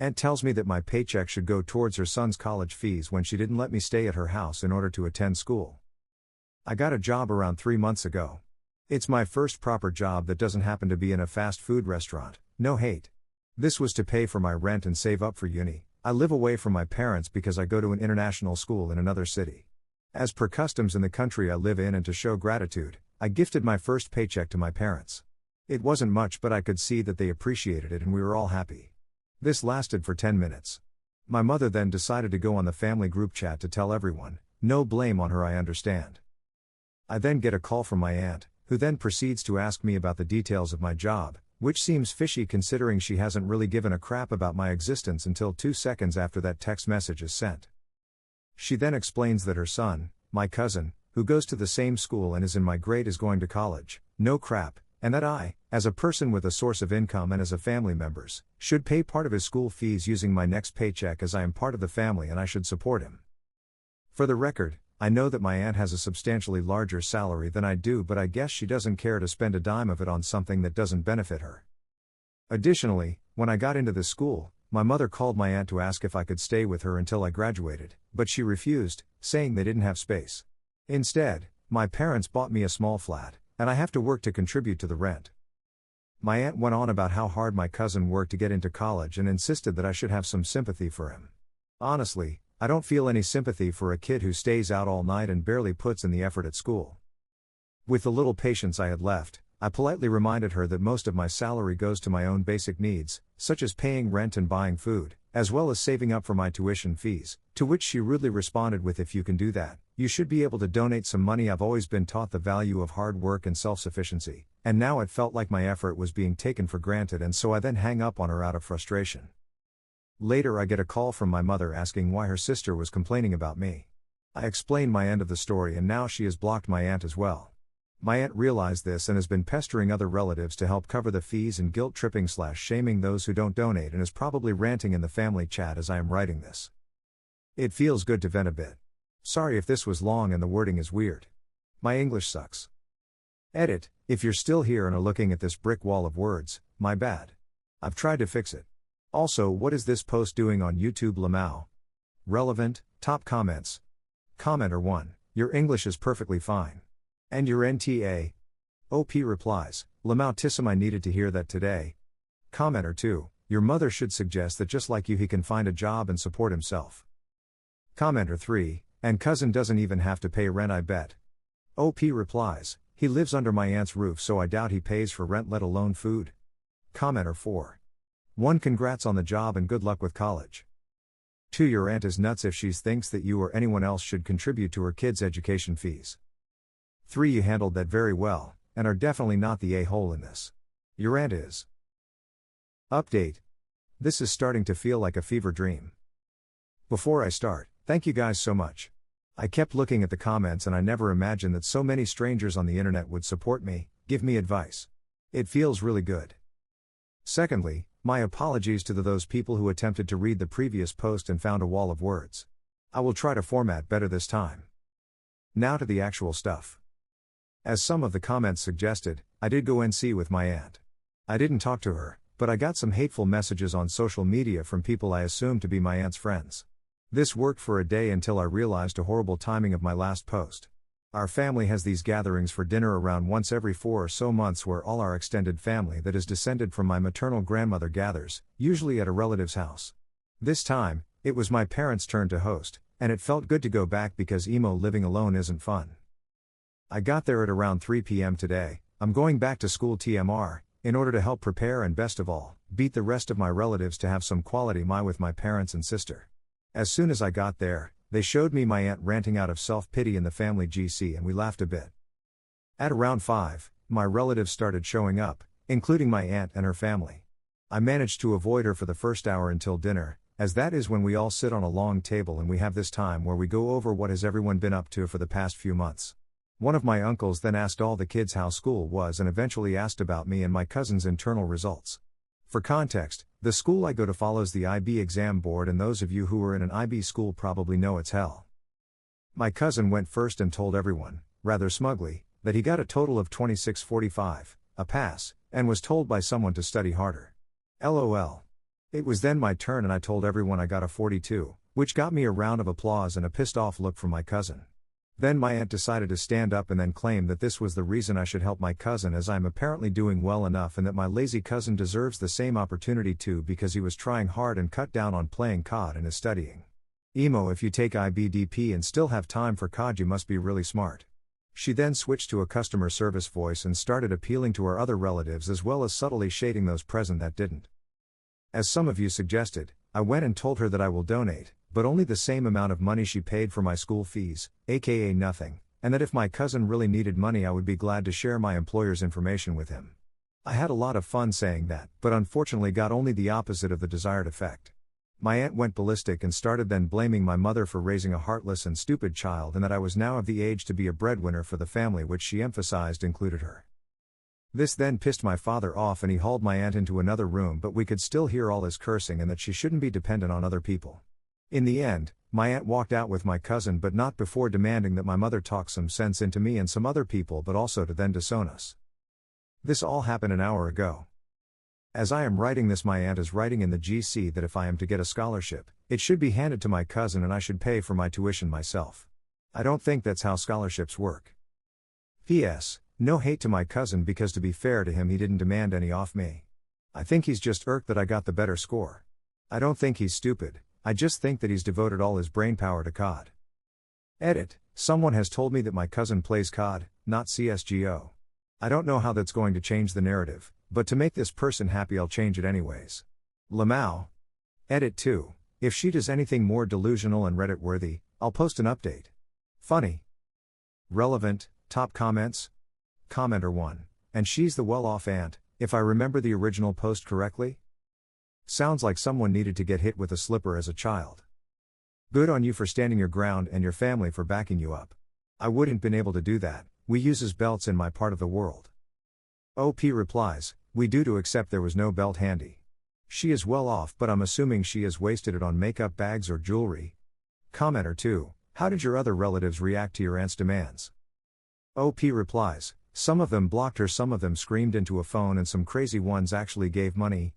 Aunt tells me that my paycheck should go towards her son's college fees when she didn't let me stay at her house in order to attend school. I got a job around 3 months ago. It's my first proper job that doesn't happen to be in a fast food restaurant, no hate. This was to pay for my rent and save up for uni. I live away from my parents because I go to an international school in another city. As per customs in the country I live in and to show gratitude, I gifted my first paycheck to my parents. It wasn't much, but I could see that they appreciated it and we were all happy. This lasted for 10 minutes. My mother then decided to go on the family group chat to tell everyone. No blame on her, I understand. I then get a call from my aunt, who then proceeds to ask me about the details of my job, which seems fishy considering she hasn't really given a crap about my existence until 2 seconds after that text message is sent. She then explains that her son, my cousin, who goes to the same school and is in my grade, is going to college, no crap, and that I, as a person with a source of income and as a family member's, should pay part of his school fees using my next paycheck as I am part of the family and I should support him. For the record, I know that my aunt has a substantially larger salary than I do, but I guess she doesn't care to spend a dime of it on something that doesn't benefit her. Additionally, when I got into this school, my mother called my aunt to ask if I could stay with her until I graduated, but she refused, saying they didn't have space. Instead, my parents bought me a small flat, and I have to work to contribute to the rent. My aunt went on about how hard my cousin worked to get into college and insisted that I should have some sympathy for him. Honestly, I don't feel any sympathy for a kid who stays out all night and barely puts in the effort at school. With the little patience I had left, I politely reminded her that most of my salary goes to my own basic needs, such as paying rent and buying food, as well as saving up for my tuition fees, to which she rudely responded with, "If you can do that, you should be able to donate some money. I've always been taught the value of hard work and self-sufficiency, and now it felt like my effort was being taken for granted, and so I then hang up on her out of frustration." Later I get a call from my mother asking why her sister was complaining about me. I explained my end of the story and now she has blocked my aunt as well. My aunt realized this and has been pestering other relatives to help cover the fees and guilt-tripping/shaming those who don't donate, and is probably ranting in the family chat as I am writing this. It feels good to vent a bit. Sorry if this was long and the wording is weird. My English sucks. Edit, if you're still here and are looking at this brick wall of words, my bad. I've tried to fix it. Also, what is this post doing on YouTube? Lamau. Relevant, top comments. Commenter 1, your English is perfectly fine. And your NTA? OP replies, Lamau Tissam, I needed to hear that today. Commenter 2, your mother should suggest that just like you he can find a job and support himself. Commenter 3, and cousin doesn't even have to pay rent, I bet. OP replies, he lives under my aunt's roof so I doubt he pays for rent let alone food. Commenter 4. 1. Congrats on the job and good luck with college. 2. Your aunt is nuts if she thinks that you or anyone else should contribute to her kids' education fees. 3. You handled that very well, and are definitely not the a-hole in this. Your aunt is. Update. This is starting to feel like a fever dream. Before I start, thank you guys so much. I kept looking at the comments and I never imagined that so many strangers on the internet would support me, give me advice. It feels really good. Secondly, my apologies to those people who attempted to read the previous post and found a wall of words. I will try to format better this time. Now to the actual stuff. As some of the comments suggested, I did go NC with my aunt. I didn't talk to her, but I got some hateful messages on social media from people I assumed to be my aunt's friends. This worked for a day until I realized a horrible timing of my last post. Our family has these gatherings for dinner around once every 4 or so months where all our extended family that is descended from my maternal grandmother gathers, usually at a relative's house. This time, it was my parents' turn to host, and it felt good to go back because emo living alone isn't fun. I got there at around 3 p.m. today. I'm going back to school TMR, in order to help prepare and best of all, beat the rest of my relatives to have some quality time with my parents and sister. As soon as I got there, they showed me my aunt ranting out of self-pity in the family GC and we laughed a bit. At around 5, my relatives started showing up, including my aunt and her family. I managed to avoid her for the first hour until dinner, as that is when we all sit on a long table and we have this time where we go over what has everyone been up to for the past few months. One of my uncles then asked all the kids how school was and eventually asked about me and my cousin's internal results. For context, the school I go to follows the IB exam board, and those of you who are in an IB school probably know it's hell. My cousin went first and told everyone, rather smugly, that he got a total of 26/45, a pass, and was told by someone to study harder. LOL. It was then my turn and I told everyone I got a 42, which got me a round of applause and a pissed off look from my cousin. Then my aunt decided to stand up and then claim that this was the reason I should help my cousin, as I'm apparently doing well enough and that my lazy cousin deserves the same opportunity too because he was trying hard and cut down on playing COD and is studying. Emo, if you take IBDP and still have time for COD, you must be really smart. She then switched to a customer service voice and started appealing to her other relatives as well as subtly shading those present that didn't. As some of you suggested, I went and told her that I will donate, but only the same amount of money she paid for my school fees, aka nothing, and that if my cousin really needed money I would be glad to share my employer's information with him. I had a lot of fun saying that, but unfortunately got only the opposite of the desired effect. My aunt went ballistic and started then blaming my mother for raising a heartless and stupid child and that I was now of the age to be a breadwinner for the family, which she emphasized included her. This then pissed my father off and he hauled my aunt into another room, but we could still hear all his cursing and that she shouldn't be dependent on other people. In the end, my aunt walked out with my cousin, but not before demanding that my mother talk some sense into me and some other people, but also to then disown us. This all happened an hour ago. As I am writing this, my aunt is writing in the GC that if I am to get a scholarship, it should be handed to my cousin and I should pay for my tuition myself. I don't think that's how scholarships work. P.S. No hate to my cousin because to be fair to him he didn't demand any off me. I think he's just irked that I got the better score. I don't think he's stupid, I just think that he's devoted all his brainpower to COD. Edit. Someone has told me that my cousin plays COD, not CSGO. I don't know how that's going to change the narrative, but to make this person happy I'll change it anyways. Lamau. Edit 2. If she does anything more delusional and Reddit worthy, I'll post an update. Funny. Relevant. Top comments. Commenter 1. And she's the well-off aunt, if I remember the original post correctly? Sounds like someone needed to get hit with a slipper as a child. Good on you for standing your ground and your family for backing you up. I wouldn't been able to do that, we uses belts in my part of the world. OP replies, we do to accept there was no belt handy. She is well off, but I'm assuming she has wasted it on makeup, bags or jewelry. Commenter 2, how did your other relatives react to your aunt's demands? OP replies, some of them blocked her, some of them screamed into a phone and some crazy ones actually gave money.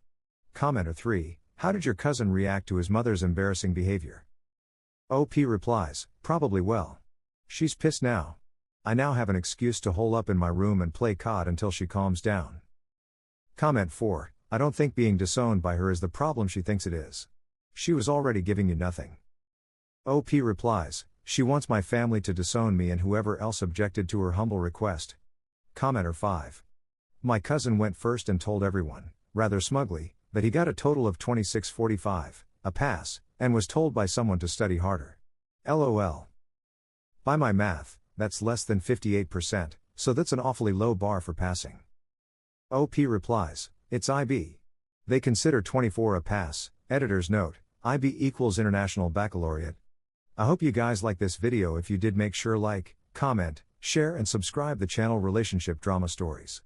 Commenter 3, how did your cousin react to his mother's embarrassing behavior? OP replies, probably well. She's pissed now. I now have an excuse to hole up in my room and play COD until she calms down. Comment 4, I don't think being disowned by her is the problem she thinks it is. She was already giving you nothing. OP replies, she wants my family to disown me and whoever else objected to her humble request. Commenter 5. My cousin went first and told everyone, rather smugly, that he got a total of 26.45, a pass, and was told by someone to study harder. LOL. By my math, that's less than 58%, so that's an awfully low bar for passing. OP replies, it's IB. They consider 24 a pass. Editor's note, IB equals International Baccalaureate. I hope you guys like this video. If you did, make sure like, comment, share and subscribe the channel Relationship Drama Stories.